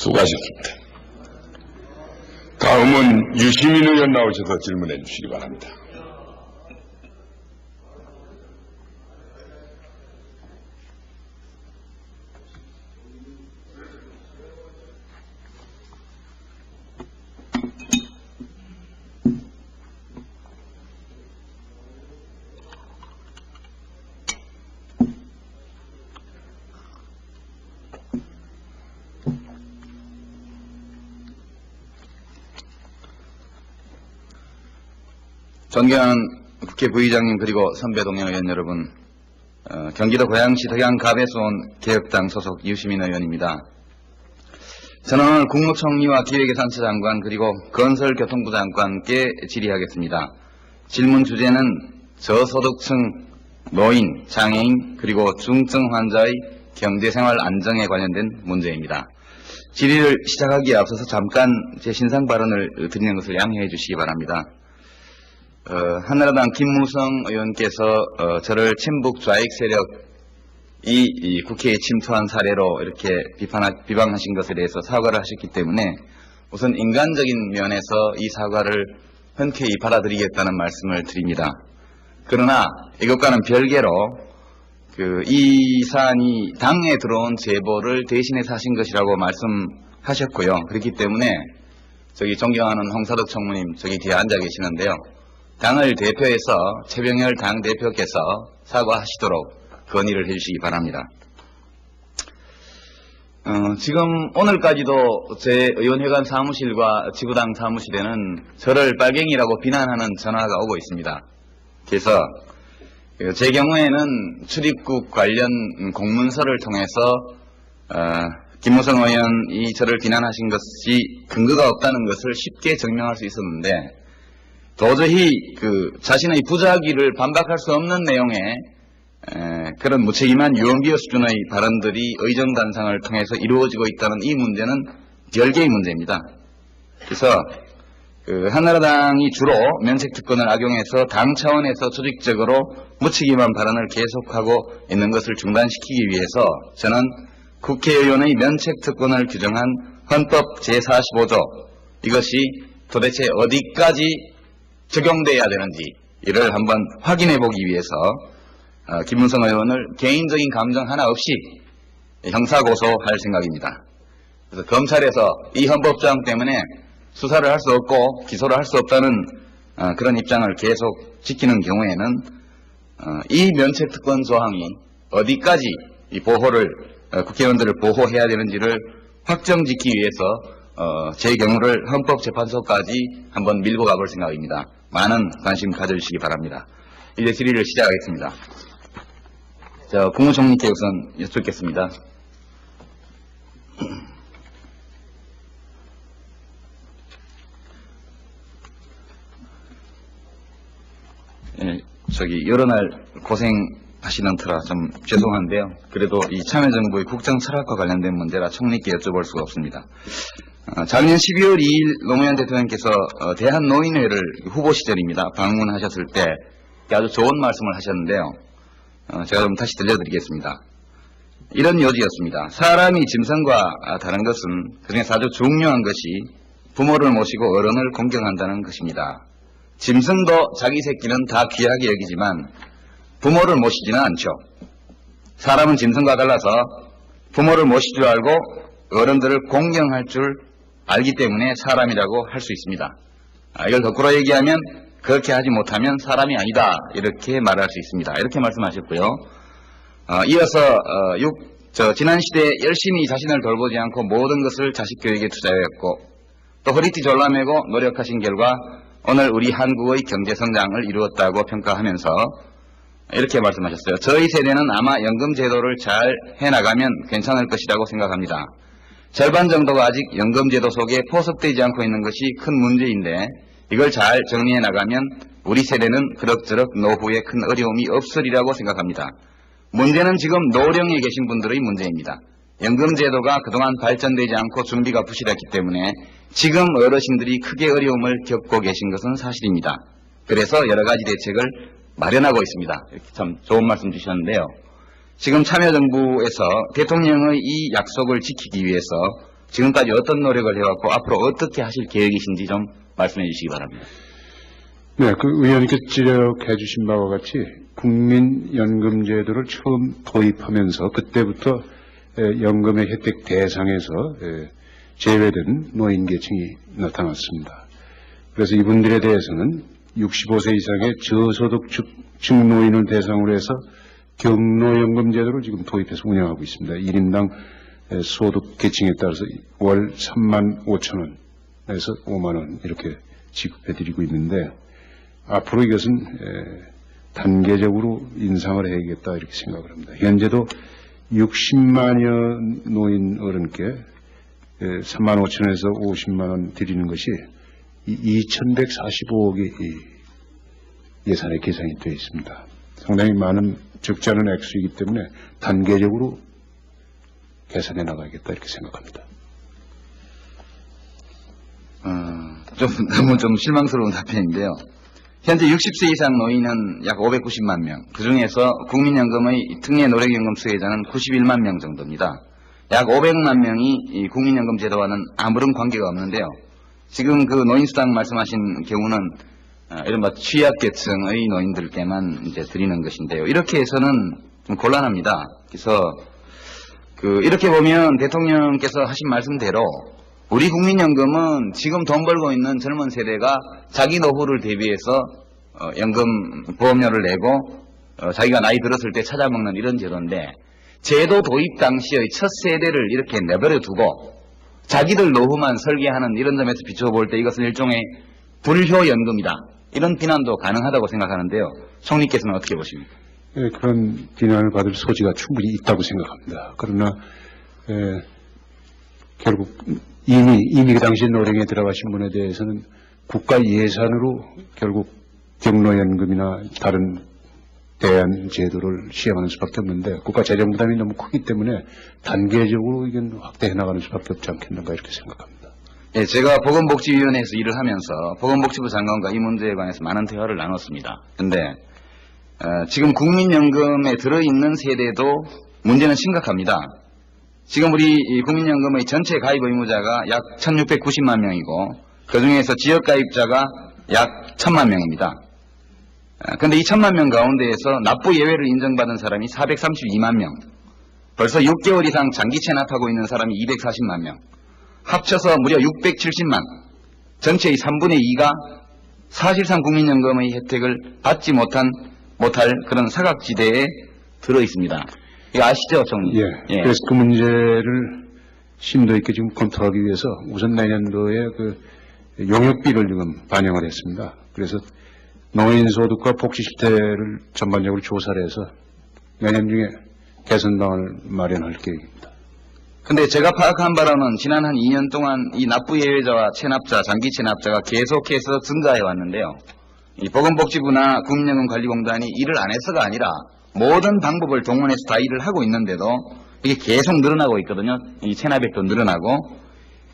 수고하셨습니다. 다음은 유시민 의원 나오셔서 질문해 주시기 바랍니다. 존경하는 국회 부의장님 그리고 선배 동료 의원 여러분, 경기도 고양시 덕양갑에서 온 개혁당 소속 유시민 의원입니다. 저는 오늘 국무총리와 기획예산처 장관 그리고 건설교통부 장관께 질의하겠습니다. 질문 주제는 저소득층, 노인, 장애인 그리고 중증 환자의 경제생활 안정에 관련된 문제입니다. 질의를 시작하기에 앞서서 잠깐 제 신상 발언을 드리는 것을 양해해 주시기 바랍니다. 한나라당 김무성 의원께서 저를 친북 좌익 세력이 국회에 침투한 사례로 이렇게 비방하신 것에 대해서 사과를 하셨기 때문에 우선 인간적인 면에서 이 사과를 흔쾌히 받아들이겠다는 말씀을 드립니다. 그러나 이것과는 별개로 이 사안이 당에 들어온 제보를 대신해서 하신 것이라고 말씀하셨고요. 그렇기 때문에 저기 존경하는 홍사덕 총무님 저기 뒤에 앉아 계시는데요. 당을 대표해서 최병열 당대표께서 사과하시도록 건의를 해주시기 바랍니다. 지금 오늘까지도 제 의원회관 사무실과 지구당 사무실에는 저를 빨갱이라고 비난하는 전화가 오고 있습니다. 그래서 제 경우에는 출입국 관련 공문서를 통해서 김무성 의원이 저를 비난하신 것이 근거가 없다는 것을 쉽게 증명할 수 있었는데 도저히 자신의 부작위를 반박할 수 없는 내용의 그런 무책임한 유언비어 수준의 발언들이 의정단상을 통해서 이루어지고 있다는 이 문제는 별개의 문제입니다. 그래서 한나라당이 주로 면책특권을 악용해서 당 차원에서 조직적으로 무책임한 발언을 계속하고 있는 것을 중단시키기 위해서 저는 국회의원의 면책특권을 규정한 헌법 제45조 이것이 도대체 어디까지 적용돼야 되는지 이를 한번 확인해 보기 위해서 김무성 의원을 개인적인 감정 하나 없이 형사고소할 생각입니다. 그래서 검찰에서 이 헌법조항 때문에 수사를 할 수 없고 기소를 할 수 없다는 그런 입장을 계속 지키는 경우에는 이 면책특권 조항이 어디까지 이 보호를 국회의원들을 보호해야 되는지를 확정짓기 위해서 제 경우를 헌법재판소까지 한번 밀고 가볼 생각입니다. 많은 관심 가져주시기 바랍니다. 이제 질의를 시작하겠습니다. 국무총리께 우선 여쭙겠습니다. 여러 날 고생하시는 터라 좀 죄송한데요. 그래도 이 참여정부의 국정 철학과 관련된 문제라 총리께 여쭤볼 수가 없습니다. 작년 12월 2일 노무현 대통령께서 대한노인회를 후보 시절입니다. 방문하셨을 때 아주 좋은 말씀을 하셨는데요. 제가 좀 다시 들려드리겠습니다. 이런 요지였습니다. 사람이 짐승과 다른 것은 그중에서 아주 중요한 것이 부모를 모시고 어른을 공경한다는 것입니다. 짐승도 자기 새끼는 다 귀하게 여기지만 부모를 모시지는 않죠. 사람은 짐승과 달라서 부모를 모실 줄 알고 어른들을 공경할 줄 알기 때문에 사람이라고 할 수 있습니다. 이걸 거꾸로 얘기하면 그렇게 하지 못하면 사람이 아니다 이렇게 말할 수 있습니다. 이렇게 말씀하셨고요. 이어서 지난 시대에 열심히 자신을 돌보지 않고 모든 것을 자식 교육에 투자했고 또 허리띠 졸라매고 노력하신 결과 오늘 우리 한국의 경제성장을 이루었다고 평가하면서 이렇게 말씀하셨어요. 저희 세대는 아마 연금 제도를 잘 해나가면 괜찮을 것이라고 생각합니다. 절반 정도가 아직 연금제도 속에 포섭되지 않고 있는 것이 큰 문제인데 이걸 잘 정리해 나가면 우리 세대는 그럭저럭 노후에 큰 어려움이 없으리라고 생각합니다. 문제는 지금 노령에 계신 분들의 문제입니다. 연금제도가 그동안 발전되지 않고 준비가 부실했기 때문에 지금 어르신들이 크게 어려움을 겪고 계신 것은 사실입니다. 그래서 여러 가지 대책을 마련하고 있습니다. 이렇게 참 좋은 말씀 주셨는데요. 지금 참여정부에서 대통령의 이 약속을 지키기 위해서 지금까지 어떤 노력을 해왔고 앞으로 어떻게 하실 계획이신지 좀 말씀해 주시기 바랍니다. 네, 그 의원님께서 지적해 주신 바와 같이 국민연금제도를 처음 도입하면서 그때부터 연금의 혜택 대상에서 제외된 노인계층이 나타났습니다. 그래서 이분들에 대해서는 65세 이상의 저소득층 노인을 대상으로 해서 경로연금제도를 지금 도입해서 운영하고 있습니다. 1인당 소득 계층에 따라서 월 3만 5천 원에서 5만 원 이렇게 지급해드리고 있는데 앞으로 이것은 단계적으로 인상을 해야겠다 이렇게 생각을 합니다. 현재도 60만여 노인 어른께 3만 5천 원에서 50만 원 드리는 것이 2,145억의 예산에 계산이 되어 있습니다. 상당히 많은 적지 않은 액수이기 때문에 단계적으로 계산해 나가야겠다 이렇게 생각합니다. 너무 좀 실망스러운 답변인데요. 현재 60세 이상 노인은 약 590만 명, 그 중에서 국민연금의 특례 노령연금 수혜자는 91만 명 정도입니다. 약 500만 명이 이 국민연금 제도와는 아무런 관계가 없는데요. 지금 그 노인수당 말씀하신 경우는 이른바 취약계층의 노인들께만 이제 드리는 것인데요. 이렇게 해서는 좀 곤란합니다. 그래서 이렇게 보면 대통령께서 하신 말씀대로 우리 국민연금은 지금 돈 벌고 있는 젊은 세대가 자기 노후를 대비해서 연금 보험료를 내고 자기가 나이 들었을 때 찾아먹는 이런 제도인데 제도 도입 당시의 첫 세대를 이렇게 내버려 두고 자기들 노후만 설계하는 이런 점에서 비춰볼 때 이것은 일종의 불효연금이다. 이런 비난도 가능하다고 생각하는데요. 총리께서는 어떻게 보십니까? 네, 그런 비난을 받을 소지가 충분히 있다고 생각합니다. 그러나 결국 이미 그 당시 노령에 들어가신 분에 대해서는 국가 예산으로 결국 경로연금이나 다른 대안 제도를 시행하는 수밖에 없는데 국가 재정 부담이 너무 크기 때문에 단계적으로 이건 확대해 나가는 수밖에 없지 않겠는가 이렇게 생각합니다. 예, 제가 보건복지위원회에서 일을 하면서 보건복지부 장관과 이 문제에 관해서 많은 대화를 나눴습니다. 그런데 지금 국민연금에 들어있는 세대도 문제는 심각합니다. 지금 우리 국민연금의 전체 가입 의무자가 약 1690만 명이고 그중에서 지역가입자가 약 1000만 명입니다. 그런데 이 1000만 명 가운데에서 납부 예외를 인정받은 사람이 432만 명, 벌써 6개월 이상 장기 체납하고 있는 사람이 240만 명, 합쳐서 무려 670만, 전체의 3분의 2가 사실상 국민연금의 혜택을 받지 못할 그런 사각지대에 들어 있습니다. 이거 아시죠, 총리? 예. 그래서 그 문제를 심도 있게 지금 검토하기 위해서 우선 내년도에 그 용역비를 지금 반영을 했습니다. 그래서 노인소득과 복지실태를 전반적으로 조사를 해서 내년 중에 개선방을 마련할 계획입니다. 근데 제가 파악한 바로는 지난 한 2년 동안 이 납부 예외자와 체납자, 장기 체납자가 계속해서 증가해 왔는데요. 이 보건복지부나 국민연금관리공단이 일을 안 해서가 아니라 모든 방법을 동원해서 다 일을 하고 있는데도 이게 계속 늘어나고 있거든요. 이 체납액도 늘어나고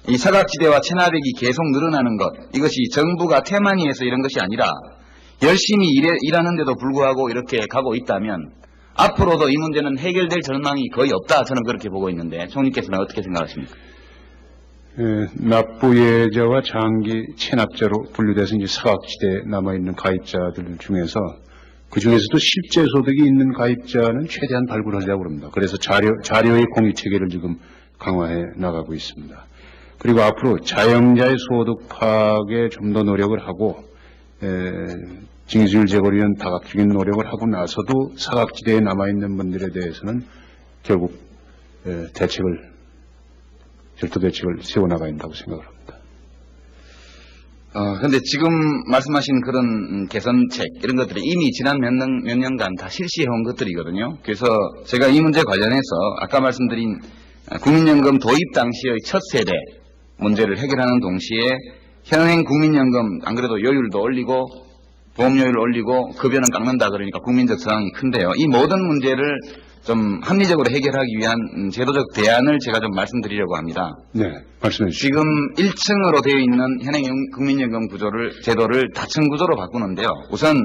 이 사각지대와 체납액이 계속 늘어나는 것, 이것이 정부가 태만히해서 이런 것이 아니라 열심히 일하는데도 불구하고 이렇게 가고 있다면 앞으로도 이 문제는 해결될 전망이 거의 없다, 저는 그렇게 보고 있는데 총리께서는 어떻게 생각하십니까? 납부예자와 장기 체납자로 분류돼서 이제 사각지대에 남아있는 가입자들 중에서 그 중에서도 실제 소득이 있는 가입자는 최대한 발굴하려고 합니다. 그래서 자료의 공유 체계를 지금 강화해 나가고 있습니다. 그리고 앞으로 자영자의 소득 파악에 좀 더 노력을 하고 징수율 제고를 위한 다각적인 노력을 하고 나서도 사각지대에 남아있는 분들에 대해서는 결국 절도 대책을 세워나가야 한다고 생각을 합니다. 근데 지금 말씀하신 그런 개선책, 이런 것들이 이미 지난 몇 년간 다 실시해온 것들이거든요. 그래서 제가 이 문제 관련해서 아까 말씀드린 국민연금 도입 당시의 첫 세대 문제를 해결하는 동시에 현행 국민연금 안 그래도 요율도 올리고 보험료율을 올리고 급여는 깎는다 그러니까 국민적 저항이 큰데요. 이 모든 문제를 좀 합리적으로 해결하기 위한 제도적 대안을 제가 좀 말씀드리려고 합니다. 네, 말씀해 주시죠. 지금 1층으로 되어 있는 현행 국민연금 제도를 다층 구조로 바꾸는데요. 우선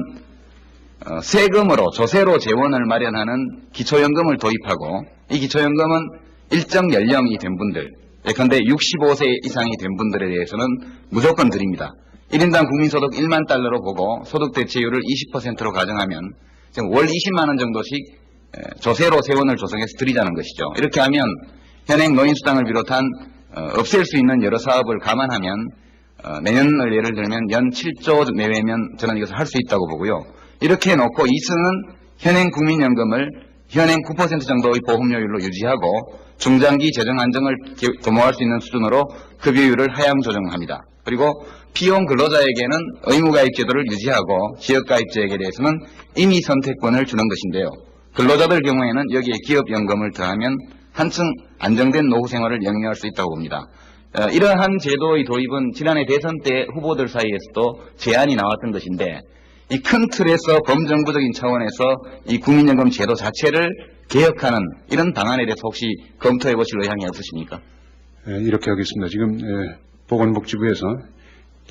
세금으로 조세로 재원을 마련하는 기초연금을 도입하고 이 기초연금은 일정 연령이 된 분들, 예컨대 65세 이상이 된 분들에 대해서는 무조건 드립니다. 1인당 국민소득 1만 달러로 보고 소득 대체율을 20%로 가정하면 지금 월 20만 원 정도씩 조세로 세원을 조성해서 드리자는 것이죠. 이렇게 하면 현행 노인수당을 비롯한 없앨 수 있는 여러 사업을 감안하면 내년을 예를 들면 연 7조 내외면 저는 이것을 할 수 있다고 보고요. 이렇게 해놓고 이승은 현행 국민연금을 현행 9% 정도의 보험료율로 유지하고 중장기 재정 안정을 도모할 수 있는 수준으로 급여율을 하향 조정합니다. 그리고 피용 근로자에게는 의무가입 제도를 유지하고 지역가입자에게 대해서는 임의 선택권을 주는 것인데요. 근로자들 경우에는 여기에 기업연금을 더하면 한층 안정된 노후 생활을 영위할 수 있다고 봅니다. 이러한 제도의 도입은 지난해 대선 때 후보들 사이에서도 제안이 나왔던 것인데 이 큰 틀에서 범정부적인 차원에서 이 국민연금 제도 자체를 개혁하는 이런 방안에 대해서 혹시 검토해 보실 의향이 없으십니까? 이렇게 하겠습니다. 지금 보건복지부에서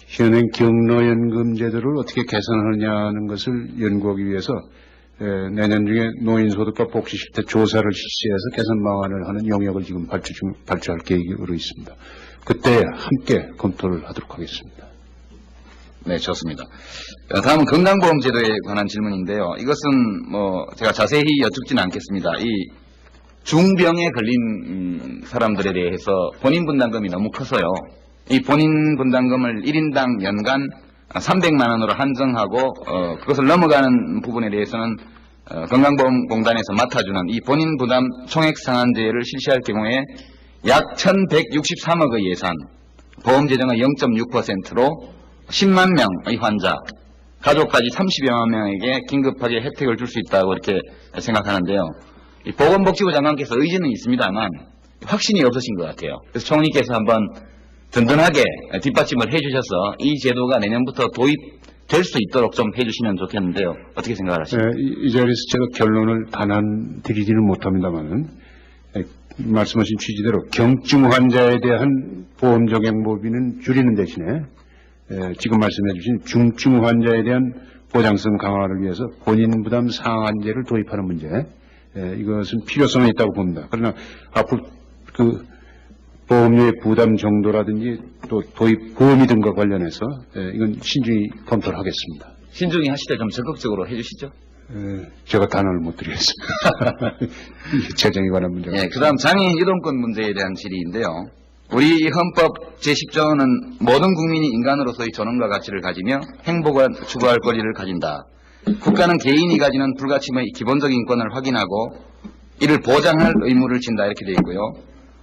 현행 경로연금 제도를 어떻게 개선하느냐는 것을 연구하기 위해서 내년 중에 노인소득과 복지실태 조사를 실시해서 개선 방안을 하는 영역을 지금 발주할 계획으로 있습니다. 그때 함께 검토를 하도록 하겠습니다. 네, 좋습니다. 다음은 건강보험제도에 관한 질문인데요. 이것은 제가 자세히 여쭙지는 않겠습니다. 이 중병에 걸린 사람들에 대해서 본인 분담금이 너무 커서요. 이 본인 분담금을 1인당 연간 300만 원으로 한정하고 그것을 넘어가는 부분에 대해서는 건강보험공단에서 맡아주는 이 본인 부담 총액 상한제를 실시할 경우에 약 1163억의 예산, 보험재정의 0.6%로 10만 명의 환자, 가족까지 30여만 명에게 긴급하게 혜택을 줄 수 있다고 이렇게 생각하는데요. 이 보건복지부 장관께서 의지는 있습니다만 확신이 없으신 것 같아요. 그래서 총리께서 한번 든든하게 뒷받침을 해주셔서 이 제도가 내년부터 도입될 수 있도록 좀 해주시면 좋겠는데요. 어떻게 생각하십니까? 이 자리에서 제가 결론을 단한 드리지는 못합니다만은 말씀하신 취지대로 경증 환자에 대한 보험 적용법인은 줄이는 대신에 지금 말씀해 주신 중증 환자에 대한 보장성 강화를 위해서 본인 부담 상한제를 도입하는 문제, 이것은 필요성이 있다고 봅니다. 그러나 앞으로 그 보험료의 부담 정도라든지 또 도입 보험이 등과 관련해서 이건 신중히 검토를 하겠습니다. 신중히 하시되 좀 적극적으로 해주시죠. 제가 단언을 못 드리겠습니다. 재정에 관한 문제가. 그 다음 장애인 이동권 문제에 대한 질의인데요. 우리 헌법 제10조는 모든 국민이 인간으로서의 존엄과 가치를 가지며 행복을 추구할 권리를 가진다. 국가는 개인이 가지는 불가침의 기본적인 인권을 확인하고 이를 보장할 의무를 진다 이렇게 되어 있고요.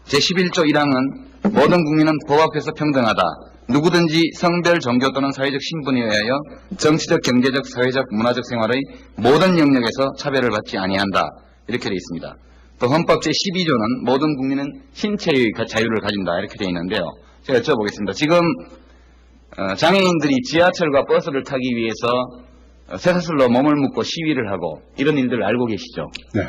제11조 1항은 모든 국민은 법 앞에서 평등하다. 누구든지 성별, 종교 또는 사회적 신분에 의하여 정치적, 경제적, 사회적, 문화적 생활의 모든 영역에서 차별을 받지 아니한다. 이렇게 되어 있습니다. 또 헌법 제12조는 모든 국민은 신체의 자유를 가진다. 이렇게 되어 있는데요. 제가 여쭤보겠습니다. 지금 장애인들이 지하철과 버스를 타기 위해서 쇠사슬로 몸을 묶고 시위를 하고 이런 일들을 알고 계시죠? 네.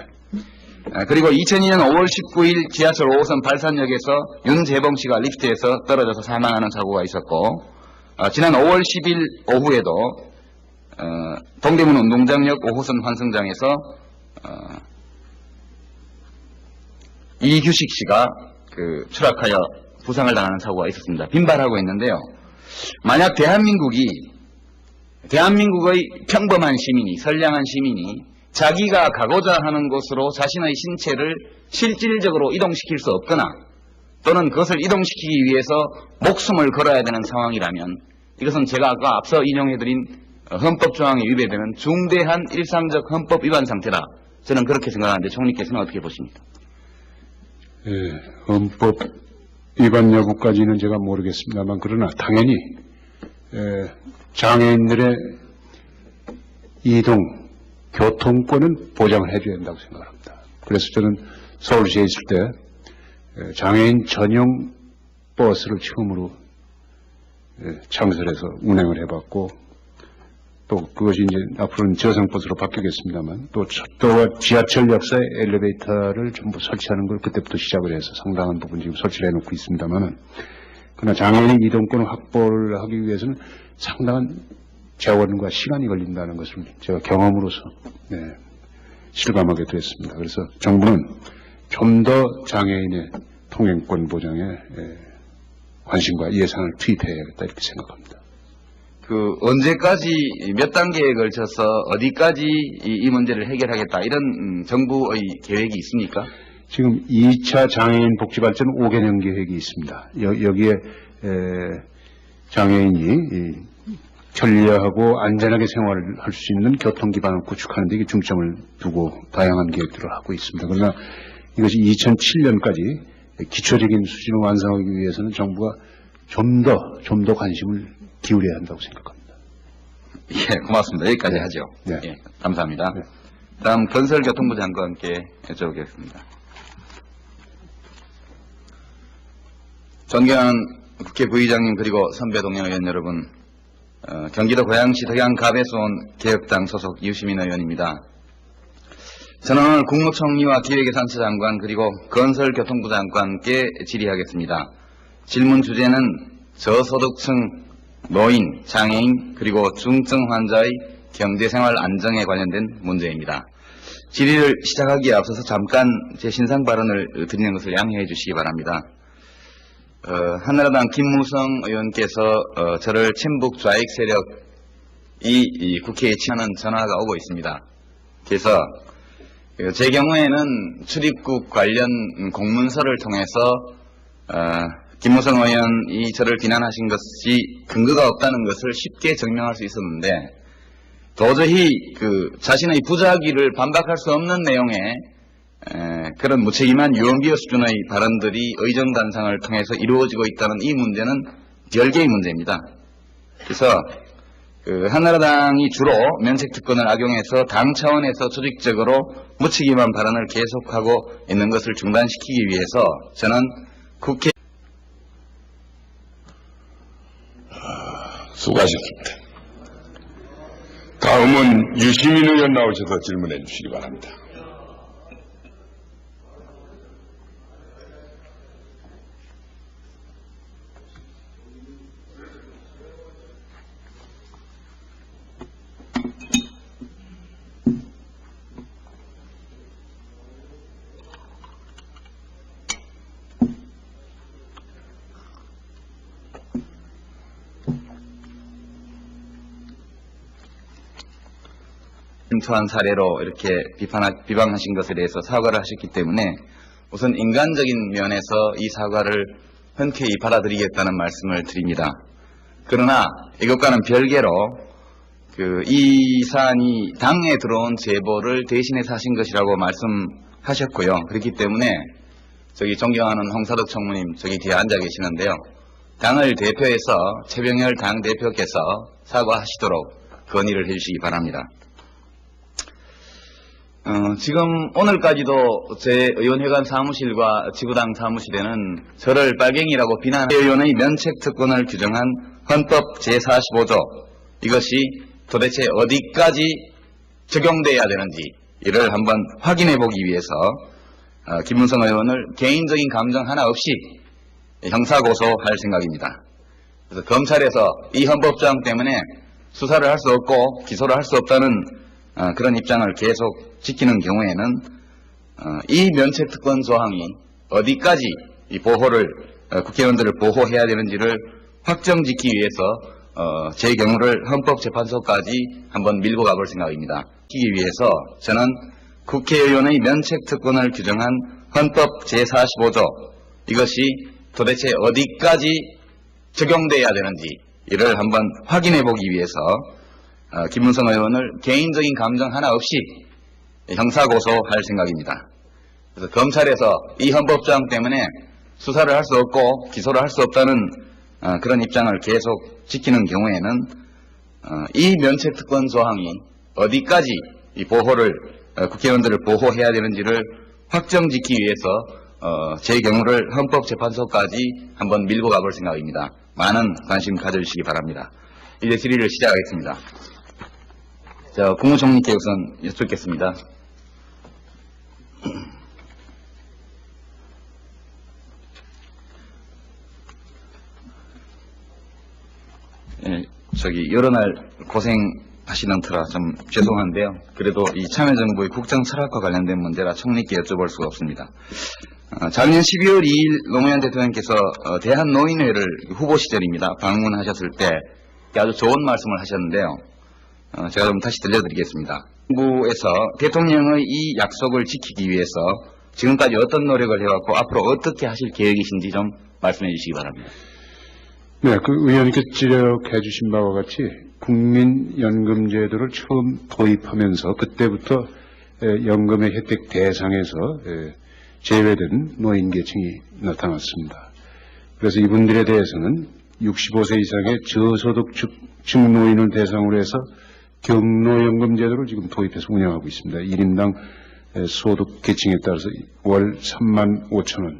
그리고 2002년 5월 19일 지하철 5호선 발산역에서 윤재범 씨가 리프트에서 떨어져서 사망하는 사고가 있었고 지난 5월 10일 오후에도 동대문 운동장역 5호선 환승장에서 이규식 씨가 추락하여 부상을 당하는 사고가 있었습니다. 빈발하고 있는데요. 만약 대한민국의 평범한 시민이, 선량한 시민이 자기가 가고자 하는 곳으로 자신의 신체를 실질적으로 이동시킬 수 없거나 또는 그것을 이동시키기 위해서 목숨을 걸어야 되는 상황이라면 이것은 제가 아까 앞서 인용해드린 헌법 조항에 위배되는 중대한 일상적 헌법 위반 상태다. 저는 그렇게 생각하는데 총리께서는 어떻게 보십니까? 헌법 위반 여부까지는 제가 모르겠습니다만 그러나 당연히 장애인들의 이동, 교통권은 보장을 해줘야 된다고 생각합니다. 그래서 저는 서울시에 있을 때 장애인 전용 버스를 처음으로 창설해서 운행을 해봤고 또 그것이 이제 앞으로는 저상버스로 바뀌겠습니다만 또 또 지하철 역사에 엘리베이터를 전부 설치하는 걸 그때부터 시작을 해서 상당한 부분 지금 설치를 해놓고 있습니다만은 그러나 장애인 이동권을 확보를 하기 위해서는 상당한 재원과 시간이 걸린다는 것을 제가 경험으로서 실감하게 됐습니다. 그래서 정부는 좀 더 장애인의 통행권 보장에 관심과 예산을 투입해야겠다 이렇게 생각합니다. 언제까지 몇 단계에 걸쳐서 어디까지 이 문제를 해결하겠다 이런 정부의 계획이 있습니까? 지금 2차 장애인 복지발전 5개년 계획이 있습니다. 여기에 장애인이 편리하고 안전하게 생활을 할 수 있는 교통 기반을 구축하는 데 중점을 두고 다양한 계획들을 하고 있습니다. 그러나 이것이 2007년까지 기초적인 수준을 완성하기 위해서는 정부가 좀 더 관심을 기울여야 한다고 생각합니다. 예, 고맙습니다. 여기까지 하죠. 네. 예, 감사합니다. 네. 다음 건설교통부 장관께 여쭤보겠습니다. 존경하는 국회 부의장님 그리고 선배 동료 의원 여러분, 경기도 고양시 덕양갑에서 온 개혁당 소속 유시민 의원입니다. 저는 오늘 국무총리와 기획예산처 장관 그리고 건설교통부 장관께 질의하겠습니다. 질문 주제는 저소득층, 노인, 장애인 그리고 중증 환자의 경제생활 안정에 관련된 문제입니다. 질의를 시작하기에 앞서서 잠깐 제 신상 발언을 드리는 것을 양해해 주시기 바랍니다. 한나라당 김무성 의원께서 저를 친북 좌익 세력이 국회에 치하는 전화가 오고 있습니다. 그래서 제 경우에는 출입국 관련 공문서를 통해서 김무성 의원이 저를 비난하신 것이 근거가 없다는 것을 쉽게 증명할 수 있었는데 도저히 자신의 부작위를 반박할 수 없는 내용의 그런 무책임한 유언비어 수준의 발언들이 의정단상을 통해서 이루어지고 있다는 이 문제는 별개의 문제입니다. 그래서 한나라당이 주로 면책특권을 악용해서 당 차원에서 조직적으로 무책임한 발언을 계속하고 있는 것을 중단시키기 위해서 저는 국회 수고하셨습니다. 다음은 유시민 의원 나오셔서 질문해 주시기 바랍니다. 침투한 사례로 이렇게 비방하신 것에 대해서 사과를 하셨기 때문에 우선 인간적인 면에서 이 사과를 흔쾌히 받아들이겠다는 말씀을 드립니다. 그러나 이것과는 별개로 이 사안이 당에 들어온 제보를 대신해서 하신 것이라고 말씀하셨고요. 그렇기 때문에 저기 존경하는 홍사덕 총무님 저기 뒤에 앉아 계시는데요. 당을 대표해서 최병열 당대표께서 사과하시도록 건의를 해주시기 바랍니다. 지금 오늘까지도 제 의원회관 사무실과 지구당 사무실에는 저를 빨갱이라고 비난한 의원의 면책특권을 규정한 헌법 제45조 이것이 도대체 어디까지 적용돼야 되는지 이를 한번 확인해 보기 위해서 김문성 의원을 개인적인 감정 하나 없이 형사고소할 생각입니다. 그래서 검찰에서 이 헌법조항 때문에 수사를 할 수 없고 기소를 할 수 없다는 그런 입장을 계속 지키는 경우에는 이 면책특권 조항이 어디까지 이 보호를 국회의원들을 보호해야 되는지를 확정짓기 위해서 제 경우를 헌법재판소까지 한번 밀고 가볼 생각입니다. 지키기 위해서 저는 국회의원의 면책특권을 규정한 헌법 제45조 이것이 도대체 어디까지 적용돼야 되는지 이를 한번 확인해 보기 위해서 김문성 의원을 개인적인 감정 하나 없이 형사고소할 생각입니다. 그래서 검찰에서 이 헌법조항 때문에 수사를 할 수 없고 기소를 할 수 없다는 그런 입장을 계속 지키는 경우에는 이 면책특권 조항이 어디까지 이 보호를 국회의원들을 보호해야 되는지를 확정짓기 위해서 제 경우를 헌법재판소까지 한번 밀고 가볼 생각입니다. 많은 관심 가져주시기 바랍니다. 이제 질의를 시작하겠습니다. 자, 국무총리께 우선 여쭙겠습니다. 예, 여러 날 고생하시는 터라 좀 죄송한데요. 그래도 이 참여정부의 국정 철학과 관련된 문제라 총리께 여쭤볼 수가 없습니다. 작년 12월 2일 노무현 대통령께서 대한노인회를 후보 시절입니다. 방문하셨을 때 아주 좋은 말씀을 하셨는데요. 제가 좀 다시 들려드리겠습니다. 정부에서 대통령의 이 약속을 지키기 위해서 지금까지 어떤 노력을 해왔고 앞으로 어떻게 하실 계획이신지 좀 말씀해 주시기 바랍니다. 네, 그 의원님께서 지적해 주신 바와 같이 국민연금제도를 처음 도입하면서 그때부터 연금의 혜택 대상에서 제외된 노인계층이 나타났습니다. 그래서 이분들에 대해서는 65세 이상의 저소득층 노인을 대상으로 해서 경로연금제도를 지금 도입해서 운영하고 있습니다. 1인당 소득 계층에 따라서 월 3만 5천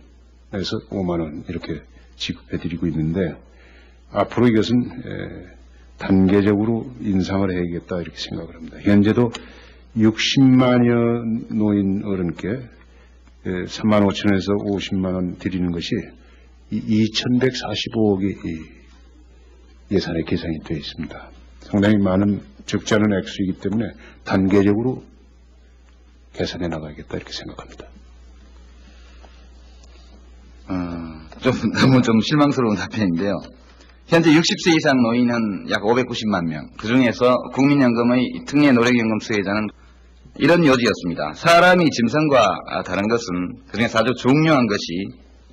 원에서 5만 원 이렇게 지급해드리고 있는데 앞으로 이것은 단계적으로 인상을 해야겠다 이렇게 생각을 합니다. 현재도 60만여 노인 어른께 3만 5천 원에서 50만 원 드리는 것이 2,145억의 예산에 계산이 되어 있습니다. 상당히 많은 적지 않은 액수이기 때문에 단계적으로 계산해 나가야겠다 이렇게 생각합니다. 너무 좀 실망스러운 답변인데요. 현재 60세 이상 노인은 약 590만 명, 그 중에서 국민연금의 특례 노령연금 수혜자는 이런 요지였습니다. 사람이 짐승과 다른 것은 그중에서 아주 중요한 것이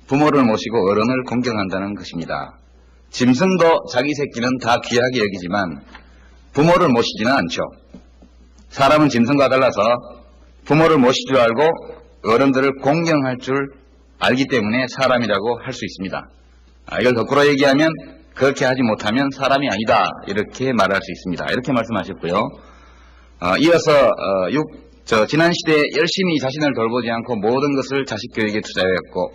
부모를 모시고 어른을 공경한다는 것입니다. 짐승도 자기 새끼는 다 귀하게 여기지만 부모를 모시지는 않죠. 사람은 짐승과 달라서 부모를 모실 줄 알고 어른들을 공경할 줄 알기 때문에 사람이라고 할 수 있습니다. 이걸 거꾸로 얘기하면 그렇게 하지 못하면 사람이 아니다 이렇게 말할 수 있습니다. 이렇게 말씀하셨고요. 이어서 지난 시대에 열심히 자신을 돌보지 않고 모든 것을 자식 교육에 투자했고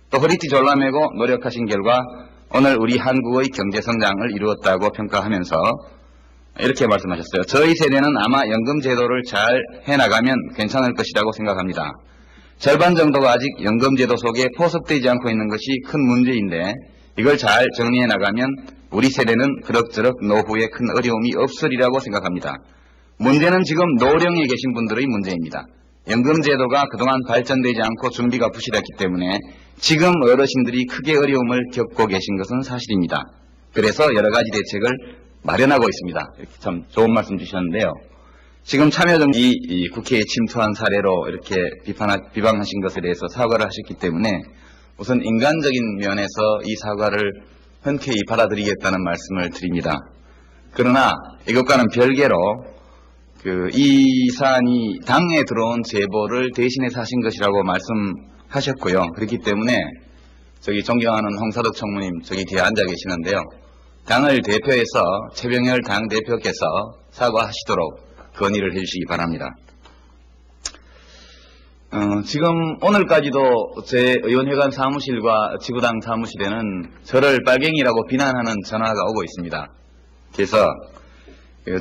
또 허리띠 졸라매고 노력하신 결과 오늘 우리 한국의 경제 성장을 이루었다고 평가하면서 이렇게 말씀하셨어요. 저희 세대는 아마 연금 제도를 잘 해나가면 괜찮을 것이라고 생각합니다. 절반 정도가 아직 연금 제도 속에 포섭되지 않고 있는 것이 큰 문제인데 이걸 잘 정리해 나가면 우리 세대는 그럭저럭 노후에 큰 어려움이 없으리라고 생각합니다. 문제는 지금 노령에 계신 분들의 문제입니다. 연금 제도가 그동안 발전되지 않고 준비가 부실했기 때문에 지금 어르신들이 크게 어려움을 겪고 계신 것은 사실입니다. 그래서 여러 가지 대책을 마련하고 있습니다. 이렇게 참 좋은 말씀 주셨는데요. 지금 참여정부 국회에 침투한 사례로 이렇게 비방하신 것에 대해서 사과를 하셨기 때문에 우선 인간적인 면에서 이 사과를 흔쾌히 받아들이겠다는 말씀을 드립니다. 그러나 이것과는 별개로 이 사안이 당에 들어온 제보를 대신해서 하신 것이라고 말씀하셨고요. 그렇기 때문에 존경하는 홍사덕 총무님 뒤에 앉아 계시는데요. 당을 대표해서 최병열 당대표께서 사과하시도록 건의를 해주시기 바랍니다. 지금 오늘까지도 제 의원회관 사무실과 지구당 사무실에는 저를 빨갱이라고 비난하는 전화가 오고 있습니다. 그래서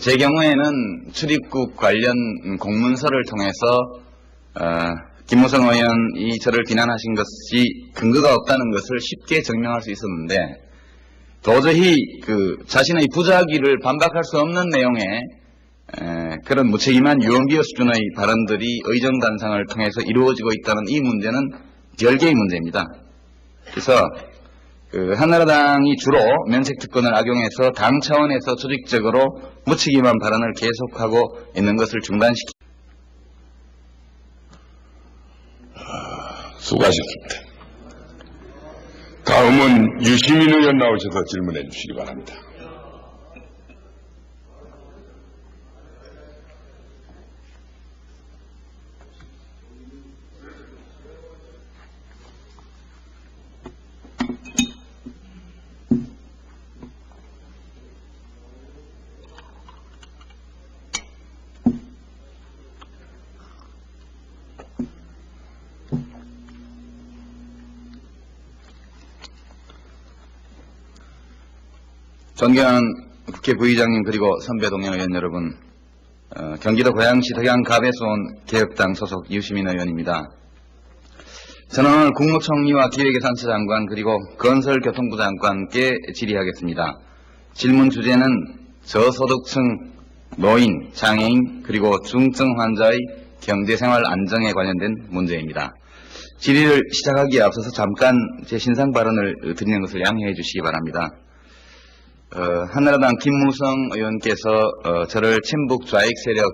제 경우에는 출입국 관련 공문서를 통해서 김무성 의원이 저를 비난하신 것이 근거가 없다는 것을 쉽게 증명할 수 있었는데 도저히 자신의 부작위를 반박할 수 없는 내용의 그런 무책임한 유언비어 수준의 발언들이 의정단상을 통해서 이루어지고 있다는 이 문제는 별개의 문제입니다. 그래서 한나라당이 주로 면책특권을 악용해서 당 차원에서 조직적으로 무책임한 발언을 계속하고 있는 것을 중단시키. 수고하셨습니다. 다음은 유시민 의원 나오셔서 질문해 주시기 바랍니다. 존경하는 국회 부의장님 그리고 선배 동료 의원 여러분, 경기도 고양시 덕양갑에서 온 개혁당 소속 유시민 의원입니다. 저는 오늘 국무총리와 기획예산처 장관 그리고 건설교통부 장관께 질의하겠습니다. 질문 주제는 저소득층, 노인, 장애인 그리고 중증 환자의 경제생활 안정에 관련된 문제입니다. 질의를 시작하기에 앞서서 잠깐 제 신상 발언을 드리는 것을 양해해 주시기 바랍니다. 한나라당 김무성 의원께서 저를 친북 좌익 세력